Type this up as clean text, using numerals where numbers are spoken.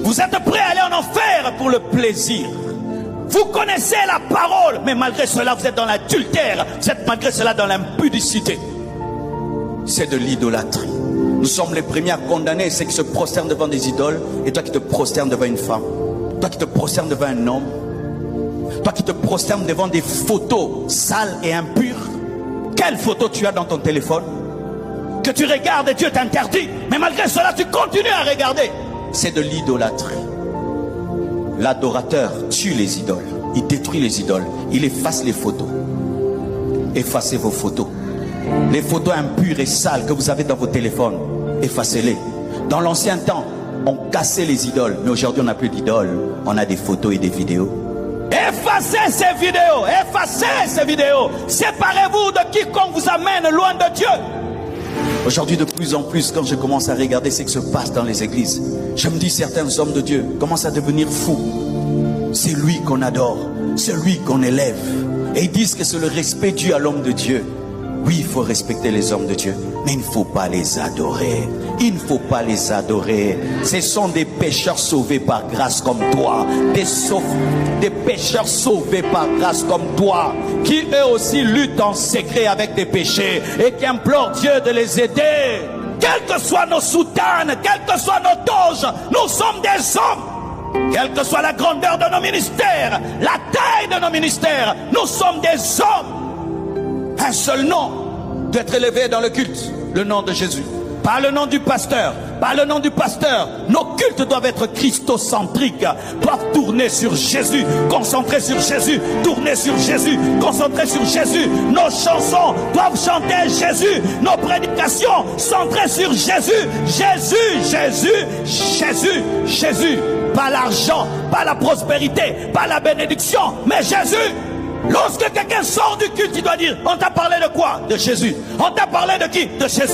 Vous êtes prêts à aller en enfer pour le plaisir. Vous connaissez la parole, mais malgré cela, vous êtes dans l'adultère. Vous êtes malgré cela dans l'impudicité. C'est de l'idolâtrie. Nous sommes les premiers à condamner ceux qui se prosternent devant des idoles. Et toi qui te prosternes devant une femme, toi qui te prosternes devant un homme, toi qui te prosternes devant des photos sales et impures. Quelle photo tu as dans ton téléphone que tu regardes et Dieu t'interdit, mais malgré cela tu continues à regarder? C'est de l'idolâtrie. L'adorateur tue les idoles, il détruit les idoles, il efface les photos. Effacez vos photos. Les photos impures et sales que vous avez dans vos téléphones, effacez-les. Dans l'ancien temps, on cassait les idoles, mais aujourd'hui on n'a plus d'idoles, on a des photos et des vidéos. Effacez ces vidéos, effacez ces vidéos. Séparez-vous de quiconque vous amène loin de Dieu. Aujourd'hui, de plus en plus, quand je commence à regarder ce qui se passe dans les églises, je me dis, certains hommes de Dieu commencent à devenir fous. C'est lui qu'on adore, c'est lui qu'on élève. Et ils disent que c'est le respect dû à l'homme de Dieu. Oui, il faut respecter les hommes de Dieu, mais il ne faut pas les adorer. Il ne faut pas les adorer. Ce sont des pécheurs sauvés par grâce comme toi. Des pécheurs sauvés par grâce comme toi, qui eux aussi luttent en secret avec des péchés et qui implorent Dieu de les aider. Quelles que soient nos soutanes, quelles que soient nos toges, nous sommes des hommes. Quelle que soit la grandeur de nos ministères, la taille de nos ministères, nous sommes des hommes. Un seul nom doit être élevé dans le culte, le nom de Jésus. Pas le nom du pasteur, pas le nom du pasteur. Nos cultes doivent être christocentriques, doivent tourner sur Jésus, concentrer sur Jésus, tourner sur Jésus, concentrer sur Jésus. Nos chansons doivent chanter Jésus, nos prédications centrées sur Jésus, Jésus, Jésus, Jésus, Jésus. Pas l'argent, pas la prospérité, pas la bénédiction, mais Jésus. Lorsque quelqu'un sort du culte, il doit dire, on t'a parlé de quoi? De Jésus. On t'a parlé de qui? De Jésus.